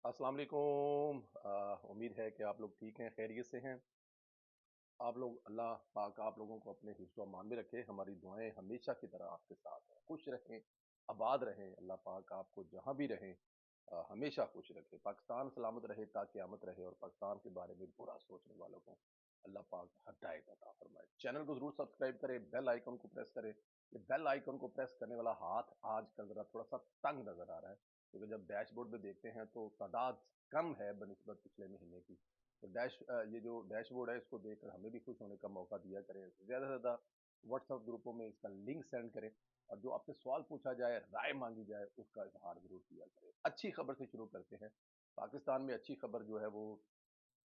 अस्सलाम वालेकुम। उम्मीद है कि आप लोग ठीक हैं, खैरियत से हैं। आप लोग अल्लाह पाक आप लोगों को अपने हिफ्ज़ व अमान में रखे। हमारी दुआएं हमेशा की तरह आपके साथ हैं। खुश रहें, आबाद रहें। अल्लाह पाक आपको जहाँ भी रहें हमेशा खुश रखे। पाकिस्तान सलामत रहे ता क़यामत रहे, और पाकिस्तान के बारे में बुरा सोचने वालों को अल्लाह पाक हिदायत अता फरमाए। चैनल को ज़रूर सब्सक्राइब करें, बेल आइकन को प्रेस करें। ये बेल आइकन को प्रेस करने वाला हाथ आजकल ज़रा थोड़ा-सा तंग नज़र आ रहा है, क्योंकि जब डैशबोर्ड पे देखते हैं तो तादाद कम है बनिस्बत पिछले महीने की। तो ये जो डैशबोर्ड है इसको देखकर हमें भी खुश होने का मौका दिया करें। ज़्यादा से ज़्यादा व्हाट्सएप ग्रुपों में इसका लिंक सेंड करें, और जो आपसे सवाल पूछा जाए, राय मांगी जाए, उसका इजहार ज़रूर किया करें। अच्छी खबर से शुरू करते हैं। पाकिस्तान में अच्छी खबर जो है वो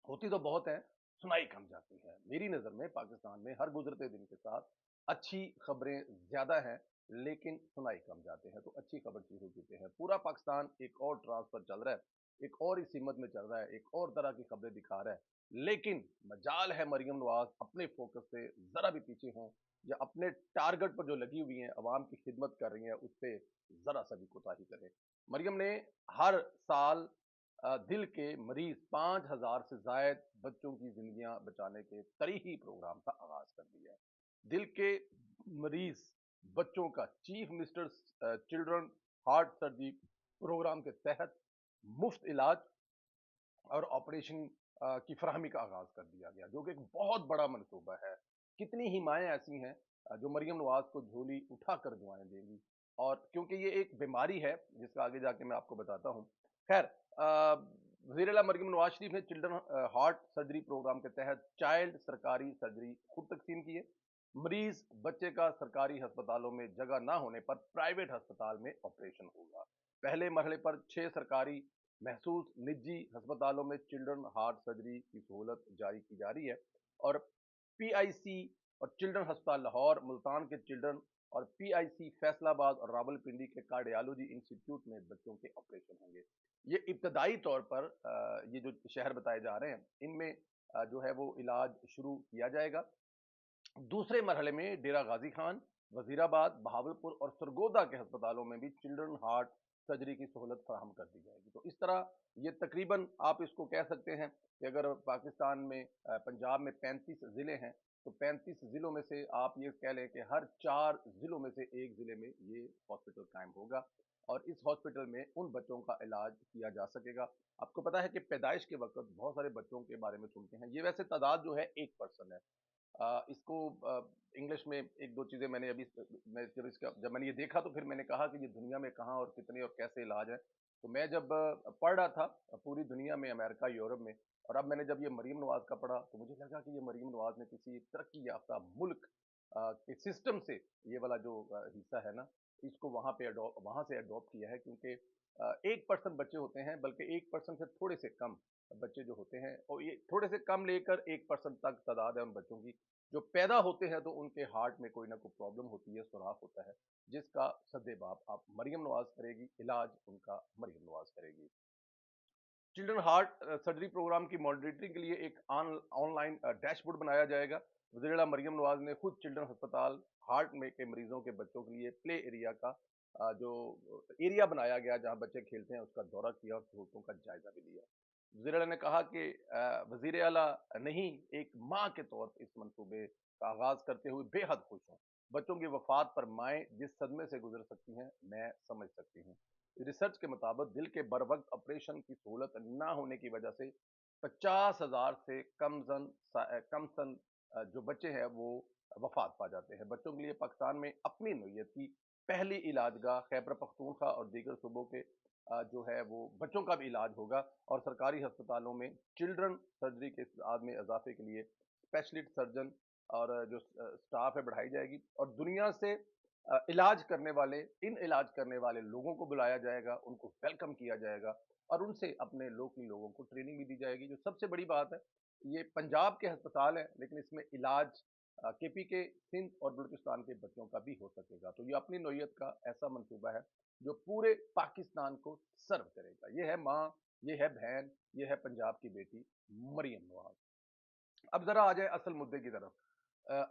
होती तो बहुत है, सुनाई कम जाती है। मेरी नज़र में पाकिस्तान में हर गुजरते दिन के साथ अच्छी खबरें ज़्यादा हैं, लेकिन सुनाई कम जाते हैं। तो अच्छी खबर शुरू करते हैं। पूरा पाकिस्तान एक और ट्रांसफर चल रहा है, एक और इस हिम्मत में चल रहा है, एक और तरह की खबरें दिखा रहा है। लेकिन मजाल है मरियम नवाज अपने फोकस से ज़रा भी पीछे हों, या अपने टारगेट पर जो लगी हुई हैं, अवाम की खिदमत कर रही हैं, उस पर ज़रा सा भी कोताही करें। मरियम ने हर साल दिल के मरीज 5,000 से जायद बच्चों की जिंदगियां बचाने के तरीही प्रोग्राम का आगाज कर दिया है। दिल के मरीज बच्चों का chief minister children heart surgery program के तहत मुफ्त इलाज और ऑपरेशन की फराहमी का आगाज कर दिया गया, जो कि एक बहुत बड़ा मनसूबा है। कितनी ही माएँ ऐसी हैं जो मरियम नवाज को झोली उठाकर दुआएं देंगी, और क्योंकि ये एक बीमारी है जिसका आगे जाके मैं आपको बताता हूँ। खैर, वज़ीर आला मरियम नवाज शरीफ ने चिल्ड्रन हार्ट सर्जरी प्रोग्राम के तहत चाइल्ड सरकारी सर्जरी खुद तकसीम की है। मरीज बच्चे का सरकारी अस्पतालों में जगह ना होने पर प्राइवेट अस्पताल में ऑपरेशन होगा। पहले मरहले पर 6 सरकारी महसूस निजी अस्पतालों में चिल्ड्रन हार्ट सर्जरी की सहूलत जारी की जा रही है, और पीआईसी और चिल्ड्रन अस्पताल लाहौर, मुल्तान के चिल्ड्रन, और पीआईसी फैसलाबाद और रावलपिंडी के कार्डियोलॉजी इंस्टीट्यूट में बच्चों के ऑपरेशन होंगे। ये इब्तदाई तौर पर ये जो शहर बताए जा रहे हैं, इनमें जो है वो इलाज शुरू किया जाएगा। दूसरे मरहले में डेरा गाजी खान, वजीराबाद, बहावलपुर और सरगोदा के अस्पतालों में भी चिल्ड्रन हार्ट सर्जरी की सहूलत फराहम कर दी जाएगी। तो इस तरह ये तकरीबन आप इसको कह सकते हैं कि अगर पाकिस्तान में पंजाब में 35 ज़िले हैं, तो 35 ज़िलों में से आप ये कह लें कि हर 4 ज़िलों में से एक ज़िले में ये हॉस्पिटल कायम होगा, और इस हॉस्पिटल में उन बच्चों का इलाज किया जा सकेगा। आपको पता है कि पैदाइश के वक्त बहुत सारे बच्चों के बारे में सुनते हैं। ये वैसे तादाद जो है 1% है। इसको इंग्लिश में एक दो चीज़ें मैंने अभी मैं जब मैंने ये देखा, तो फिर मैंने कहा कि ये दुनिया में कहाँ और कितने और कैसे इलाज है। तो मैं जब पढ़ रहा था पूरी दुनिया में, अमेरिका, यूरोप में, और अब मैंने जब ये मरीम नवाज का पढ़ा, तो मुझे लगा कि ये मरीम नवाज ने किसी तरक्की याफ्ता मुल्क के सिस्टम से ये वाला जो हिस्सा है ना, इसको वहाँ से अडॉप्ट किया है, क्योंकि 1% बच्चे होते हैं, बल्कि 1% से थोड़े से कम बच्चे जो होते हैं, और ये थोड़े से कम लेकर 1% तक तादाद है उन बच्चों की जो पैदा होते हैं, तो उनके हार्ट में कोई ना कोई प्रॉब्लम होती है, सुराख होता है, जिसका सद्देबाप आप मरियम नवाज करेगी, इलाज उनका मरियम नवाज करेगी। चिल्ड्रन हार्ट सर्जरी प्रोग्राम की मॉनिटरिंग के लिए एक ऑनलाइन डैशबोर्ड बनाया जाएगा। वज़ीर आला मरियम नवाज ने खुद चिल्ड्रन अस्पताल हार्ट में के मरीजों के बच्चों के लिए प्ले एरिया का जो एरिया बनाया गया जहां बच्चे खेलते हैं, उसका दौरा किया और सहूलतों का जायजा भी लिया। वज़ीर आला ने कहा कि वज़ीर आला नहीं, एक माँ के तौर पर इस मंसूबे का आगाज करते हुए बेहद खुश हूँ। बच्चों की वफात पर माएँ जिस सदमे से गुजर सकती हैं, मैं समझ सकती हूँ। रिसर्च के मुताबिक दिल के बर वक्त ऑपरेशन की सहूलत ना होने की वजह से 50,000 से कम सन जो बच्चे हैं वो वफात पा जाते हैं। बच्चों के लिए पाकिस्तान में अपनी नौयत की पहली इलाजगाह खैबर पख्तूनख्वा और दीगर सूबों के जो है वो बच्चों का भी इलाज होगा, और सरकारी अस्पतालों में चिल्ड्रन सर्जरी के इस्तेमाल में इजाफे के लिए स्पेशलिस्ट सर्जन और जो स्टाफ है बढ़ाई जाएगी, और दुनिया से इलाज करने वाले लोगों को बुलाया जाएगा, उनको वेलकम किया जाएगा, और उनसे अपने लोकल लोगों को ट्रेनिंग भी दी जाएगी। जो सबसे बड़ी बात है, ये पंजाब के अस्पताल है, लेकिन इसमें इलाज केपी के, सिंध और बलूचिस्तान के बच्चों का भी हो सकेगा। तो ये अपनी नौयत का ऐसा मंसूबा है जो पूरे पाकिस्तान को सर्व करेगा। ये है माँ, ये है बहन, ये है पंजाब की बेटी मरियम नवाज। अब जरा आ जाए असल मुद्दे की तरफ।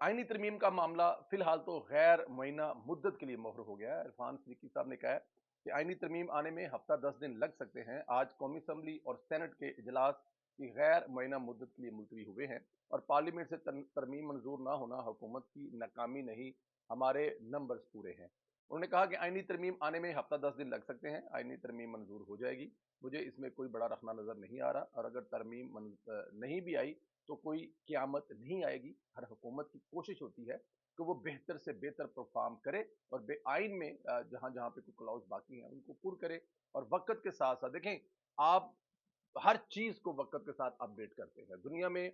आईनी तरमीम का मामला फिलहाल तो गैर मुअय्यना मुद्दत के लिए मोहर हो गया है। इरफान सिद्दीकी साहब ने कहा है کہ آئینی ترمیم آنے میں ہفتہ 10 دن لگ سکتے ہیں۔ آج قومی اسمبلی اور سینٹ کے اجلاس کی غیر معینہ مدت کے لیے ملتوی ہوئے ہیں، اور پارلیمنٹ سے ترمیم منظور نہ ہونا حکومت کی ناکامی نہیں، ہمارے نمبرز پورے ہیں۔ انہوں نے کہا کہ آئینی ترمیم آنے میں ہفتہ 10 دن لگ سکتے ہیں، آئینی ترمیم منظور ہو جائے گی، مجھے اس میں کوئی بڑا رخنہ نظر نہیں آ رہا، اور اگر ترمیم نہیں بھی آئی تو کوئی قیامت نہیں آئے گی۔ ہر حکومت کی کوشش ہوتی ہے کہ وہ بہتر سے بہتر پرفارم کرے، اور آئین میں جہاں جہاں پہ کوئی کلاؤز باقی ہیں ان کو پر کرے، اور وقت کے ساتھ ساتھ دیکھیں آپ ہر چیز کو وقت کے ساتھ اپڈیٹ کرتے ہیں دنیا میں۔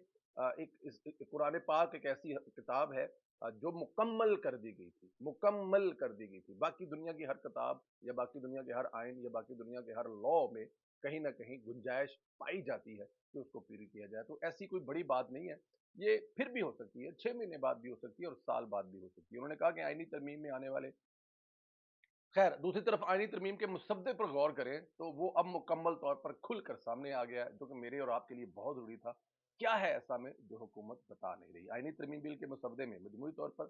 قرآن پاک ایک ایسی کتاب ہے جو مکمل کر دی گئی تھی، مکمل کر دی گئی تھی۔ باقی دنیا کی ہر کتاب یا باقی دنیا کے ہر آئین یا باقی دنیا کے ہر لا میں کہیں نہ کہیں گنجائش پائی جاتی ہے کہ اس کو پوری کیا جائے، تو ایسی کوئی بڑی بات نہیں ہے۔ یہ پھر بھی ہو سکتی ہے، 6 مہینے بعد بھی ہو سکتی ہے اور سال بعد بھی ہو سکتی ہے۔ انہوں نے کہا کہ آئینی ترمیم میں آنے والے، خیر دوسری طرف آئینی ترمیم کے مسودے پر غور کریں تو وہ اب مکمل طور پر کھل کر سامنے آ گیا ہے، جو کہ میرے اور آپ کے لیے بہت ضروری تھا۔ کیا ہے ایسا میں جو حکومت بتا نہیں رہی؟ آئینی ترمیم بل کے مسودے میں مجموعی طور پر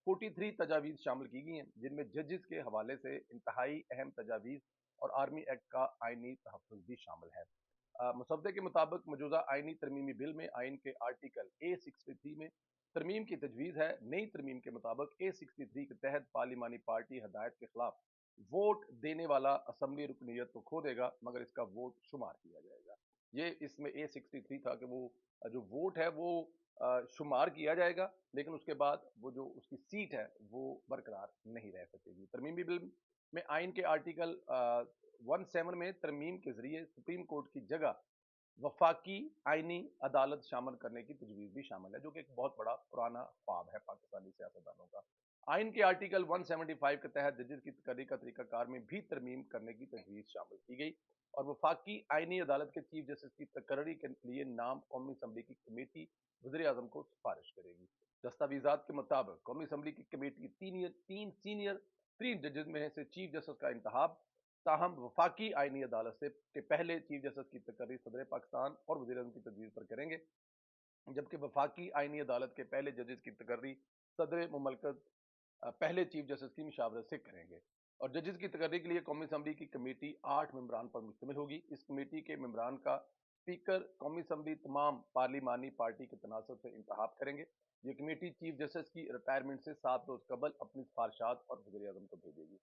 43 تجاویز شامل کی گئی ہیں، جن میں ججز کے حوالے سے انتہائی اہم تجاویز اور آرمی ایکٹ کا آئینی تحفظ بھی شامل ہے۔ مسودے کے مطابق موجودہ آئینی ترمیمی بل میں آئین کے آرٹیکل A63 میں ترمیم کی تجویز ہے۔ نئی ترمیم کے مطابق A63 کے تحت پارلیمانی پارٹی ہدایت کے خلاف ووٹ دینے والا اسمبلی رکنیت تو کھو دے گا، مگر اس کا ووٹ شمار کیا جائے گا۔ یہ اس میں A63 تھا کہ وہ جو ووٹ ہے وہ شمار کیا جائے گا، لیکن اس کے بعد وہ جو اس کی سیٹ ہے وہ برقرار نہیں رہ سکے گی۔ ترمیمی بل میں آئین کے آرٹیکل 17 میں ترمیم کے ذریعے سپریم کورٹ کی جگہ وفاقی آئینی عدالت شامل کرنے کی تجویز بھی شامل ہے، جو کہ ایک بہت بڑا پرانا خواب ہے پاکستانی سیاستدانوں کا۔ آئین کے آرٹیکل 175 کے تحت ججز کی تقرری کا طریقہ کار میں بھی ترمیم کرنے کی تجویز شامل کی گئی، اور وفاقی آئینی عدالت کے چیف جسٹس کی تقرری کے لیے نام قومی اسمبلی کی کمیٹی وزیر اعظم کو سفارش کرے گی۔ دستاویزات کے مطابق قومی اسمبلی کی کمیٹی تین سینئر 3 ججز میں سے چیف جسٹس کا انتخاب، تاہم وفاقی آئینی عدالت سے کے پہلے چیف جسٹس کی تقرری صدر پاکستان اور وزیر اعظم کی تجویز پر کریں گے، جبکہ وفاقی آئینی عدالت کے پہلے ججز کی تقرری صدر مملکت پہلے چیف جسٹس کی مشاورت سے کریں گے۔ اور ججز کی تقرری کے لیے قومی اسمبلی کی کمیٹی 8 ممبران پر مشتمل ہوگی۔ اس کمیٹی کے ممبران کا اسپیکر قومی اسمبلی تمام پارلیمانی پارٹی کے تناسب سے انتخاب کریں گے۔ یہ کمیٹی چیف جسٹس کی ریٹائرمنٹ سے 7 روز قبل اپنی سفارشات اور وزیر اعظم کو بھیجے گی۔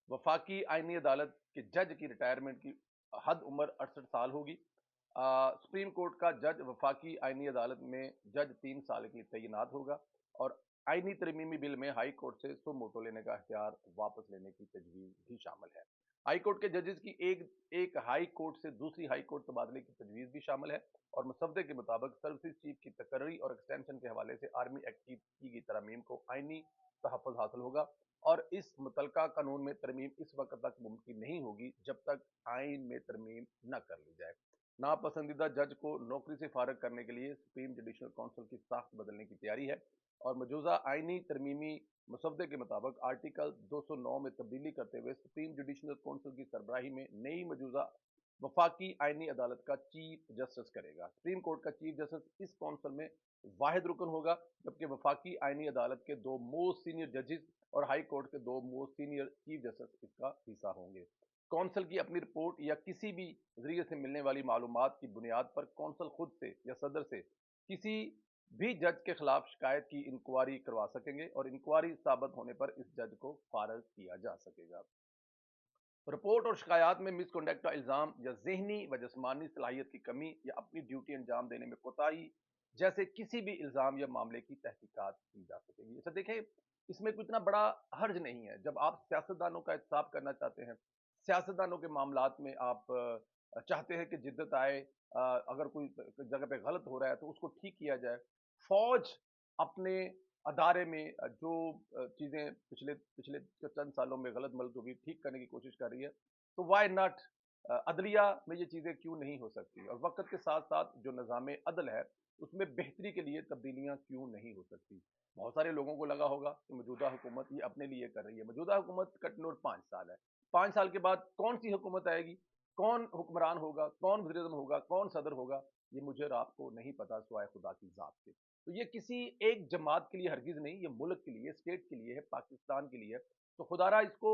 وفاقی آئینی عدالت کے جج کی ریٹائرمنٹ کی حد عمر 68 سال ہوگی۔ سپریم کورٹ کا جج وفاقی آئینی عدالت میں جج 3 سال کے لیے تعینات ہوگا، اور آئینی ترمیمی بل میں ہائی کورٹ سے سو موٹو لینے کا اختیار واپس لینے کی تجویز بھی شامل ہے۔ ہائی کورٹ کے ججز کی ایک ہائی کورٹ سے دوسری ہائی کورٹ تبادلے کی تجویز بھی شامل ہے، اور مسودے کے مطابق سروسز چیف کی تقرری اور ایکسٹینشن کے حوالے سے آرمی ایکٹ کی گئی ترامیم کو آئینی تحفظ حاصل ہوگا، اور اس متعلقہ قانون میں ترمیم اس وقت تک ممکن نہیں ہوگی جب تک آئین میں ترمیم نہ کر لی جائے۔ ناپسندیدہ جج کو نوکری سے فارغ کرنے کے لیے سپریم جوڈیشل کونسل کی ساخت بدلنے کی تیاری ہے، اور موجودہ آئینی ترمیمی مسودے کے مطابق آرٹیکل 209 میں تبدیلی کرتے ہوئے سپریم جوڈیشل کونسل کی سربراہی میں نئی موجودہ وفاقی آئینی عدالت کا چیف جسٹس کرے گا۔ سپریم کورٹ کا چیف جسٹس اس کونسل میں واحد رکن ہوگا، جبکہ وفاقی آئینی عدالت کے 2 موسٹ سینئر ججز اور ہائی کورٹ کے 2 موسٹ سینئر چیف جسٹس اس کا حصہ ہوں گے۔ کونسل کی اپنی رپورٹ یا کسی بھی ذریعے سے ملنے والی معلومات کی بنیاد پر کونسل خود سے یا صدر سے کسی بھی جج کے خلاف شکایت کی انکوائری کروا سکیں گے، اور انکوائری ثابت ہونے پر اس جج کو فارغ کیا جا سکے گا۔ رپورٹ اور شکایات میں مس کنڈکٹ کا الزام یا ذہنی و جسمانی صلاحیت کی کمی یا اپنی ڈیوٹی انجام دینے میں کوتاہی جیسے کسی بھی الزام یا معاملے کی تحقیقات کی جا سکے گی۔ اسے دیکھیں، اس میں کوئی اتنا بڑا حرج نہیں ہے۔ جب آپ سیاستدانوں کا احتساب کرنا چاہتے ہیں، سیاستدانوں کے معاملات میں آپ چاہتے ہیں کہ جدت آئے، اگر کوئی جگہ پہ غلط ہو رہا ہے تو اس کو ٹھیک کیا جائے، فوج اپنے ادارے میں جو چیزیں پچھلے چند سالوں میں غلط ملت ہوگی ٹھیک کرنے کی کوشش کر رہی ہے، تو وائی ناٹ عدلیہ میں یہ چیزیں کیوں نہیں ہو سکتی، اور وقت کے ساتھ ساتھ جو نظام عدل ہے اس میں بہتری کے لیے تبدیلیاں کیوں نہیں ہو سکتی۔ بہت سارے لوگوں کو لگا ہوگا کہ موجودہ حکومت یہ اپنے لیے کر رہی ہے۔ موجودہ حکومت کا ٹینور 5 سال ہے، 5 سال کے بعد کون سی حکومت آئے گی، کون حکمران ہوگا، کون وزیر اعظم ہوگا، کون صدر ہوگا، یہ مجھے اور آپ کو نہیں پتا سوائے خدا کی ذات کے۔ تو یہ کسی ایک جماعت کے لیے ہرگز نہیں، یہ ملک کے لیے، اسٹیٹ کے لیے ہے، پاکستان کے لیے ہے۔ तो खुदारा इसको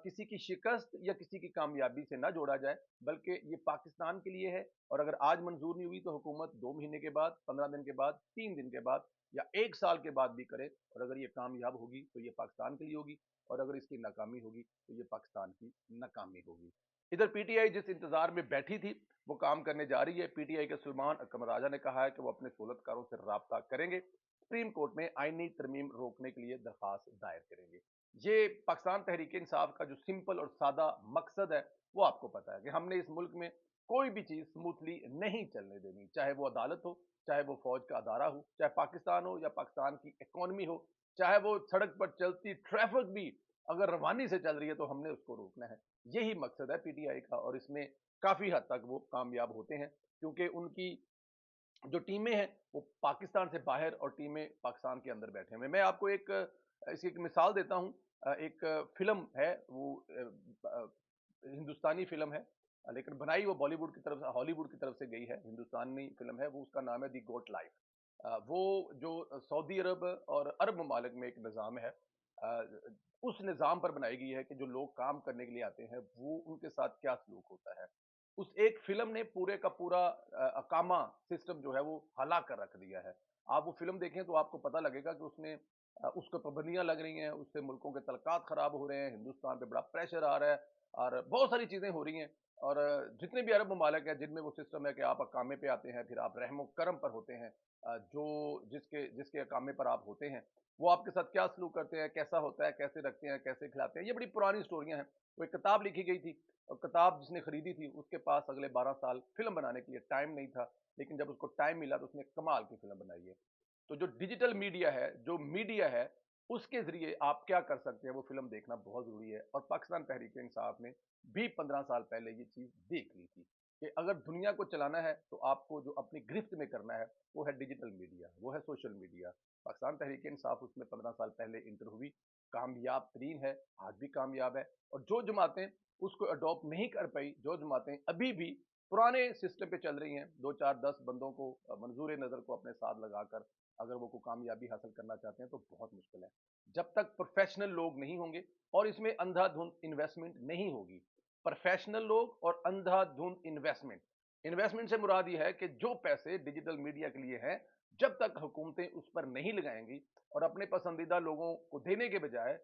किसी की शिकस्त या किसी की कामयाबी से ना जोड़ा जाए, बल्कि ये पाकिस्तान के लिए है। और अगर आज मंजूर नहीं हुई तो हुकूमत 2 महीने के बाद, 15 दिन के बाद, 3 दिन के बाद या 1 साल के बाद भी करे। और अगर ये कामयाब होगी तो ये पाकिस्तान के लिए होगी, और अगर इसकी नाकामी होगी तो ये पाकिस्तान की नाकामी होगी। इधर पीटीआई जिस इंतजार में बैठी थी वो काम करने जा रही है। पीटीआई के सुलेमान अकरम राजा ने कहा है कि वो अपने सहूलतकारों से राब्ता करेंगे, सुप्रीम कोर्ट में आईनी तरमीम रोकने के लिए दरखास्त दायर करेंगे। ये पाकिस्तान तहरीक इंसाफ का जो सिंपल और सादा मकसद है वो आपको पता है कि हमने इस मुल्क में कोई भी चीज स्मूथली नहीं चलने देनी, चाहे वो अदालत हो, चाहे वो फौज का अदारा हो, चाहे पाकिस्तान हो या पाकिस्तान की इकोनॉमी हो, चाहे वो सड़क पर चलती ट्रैफिक भी अगर रवानी से चल रही है तो हमने उसको रोकना है। यही मकसद है पीटीआई का, और इसमें काफी हद तक वो कामयाब होते हैं, क्योंकि उनकी जो टीमें हैं वो पाकिस्तान से बाहर और टीमें पाकिस्तान के अंदर बैठे हुए। मैं आपको एक इसकी एक मिसाल देता हूँ। एक फिल्म है वो हिंदुस्तानी फिल्म है, लेकिन बनाई वो बॉलीवुड की तरफ से, हॉलीवुड की तरफ से गई है। हिंदुस्तानी फिल्म है वो, उसका नाम है दी गोट लाइफ। वो जो सऊदी अरब और अरब ममालिक में एक निज़ाम है, उस निज़ाम पर बनाई गई है कि जो लोग काम करने के लिए आते हैं वो उनके साथ क्या सलूक होता है। उस एक फिल्म ने पूरे का पूरा अकामा सिस्टम जो है वो हला कर रख दिया है। आप वो फिल्म देखें तो आपको पता लगेगा कि उसने उस पर पाबंदियां लग रही हैं, उससे मुल्कों के तलकात खराब हो रहे हैं, हिंदुस्तान पे बड़ा प्रेशर आ रहा है और बहुत सारी चीजें हो रही हैं। और जितने भी अरब ममालिक हैं जिनमें वो सिस्टम है कि आप अकामे पे आते हैं, फिर आप रहमो करम पर होते हैं, जो जिसके जिसके अकामे पर आप होते हैं वो आपके साथ क्या सलूक करते हैं, कैसा होता है, कैसे रखते हैं, कैसे खिलाते हैं, ये बड़ी पुरानी स्टोरियां हैं। वो एक किताब लिखी गई थी, और किताब जिसने खरीदी थी उसके पास अगले 12 साल फिल्म बनाने के लिए टाइम नहीं था, लेकिन जब उसको टाइम मिला तो उसने कमाल की फिल्म बनाई है। तो जो डिजिटल मीडिया है, जो मीडिया है, उसके जरिए आप क्या कर सकते हैं वो फिल्म देखना बहुत जरूरी है। और पाकिस्तान तहरीक इंसाफ ने भी 15 साल पहले ये चीज देख ली थी कि अगर दुनिया को चलाना है तो आपको जो अपनी गिरफ्त में करना है वो है डिजिटल मीडिया, वो है सोशल मीडिया। पाकिस्तान तहरीक इंसाफ उसमें 15 साल पहले इंटर हुई, कामयाब तरीन है, आज भी कामयाब है। और जो जमातें उसको अडॉप्ट नहीं कर पाई, जो जमातें अभी भी पुराने सिस्टम पे चल रही हैं, 2 4 10 बंदों को मंजूर नजर को अपने साथ लगाकर अगर वो कोई कामयाबी हासिल करना चाहते हैं तो बहुत मुश्किल है। जब तक प्रोफेशनल लोग नहीं होंगे और इसमें अंधाधुंध इन्वेस्टमेंट नहीं होगी। प्रोफेशनल लोग और अंधाधुंध इन्वेस्टमेंट, इन्वेस्टमेंट से मुराद ये है कि जो पैसे डिजिटल मीडिया के लिए हैं, जब तक हुकूमतें उस पर नहीं लगाएंगी और अपने पसंदीदा लोगों को देने के बजाय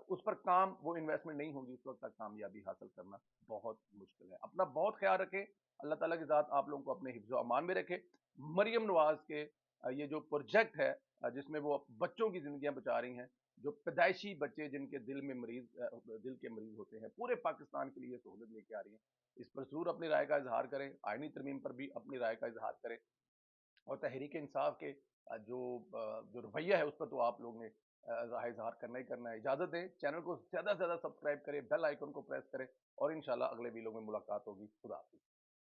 उस पर काम, वो इन्वेस्टमेंट नहीं होगी, उस वक्त तक कामयाबी हासिल करना बहुत मुश्किल है। अपना बहुत ख्याल रखें। अल्लाह ताला की ज़ात आप लोगों को अपने हिफ्ज़ व अमान में रखे। मरियम नवाज के ये जो प्रोजेक्ट है, जिसमें वो बच्चों की जिंदगियां बचा रही हैं, जो पैदाइशी बच्चे जिनके दिल में दिल के मरीज होते हैं, पूरे पाकिस्तान के लिए सहूलत लेके आ रही हैं। इस पर जरूर अपनी राय का इजहार करें, आईनी तरमीम पर भी अपनी राय का इजहार करें। और तहरीक इंसाफ के जो रवैया है उस पर तो आप लोग ने राय इजहार करना ही करना है। इजाजत दें, चैनल को ज्यादा से ज्यादा सब्सक्राइब करें, बेल आइकन को प्रेस करें, और इंशाल्लाह अगले वीडियो में मुलाकात होगी। खुदा हाफिज।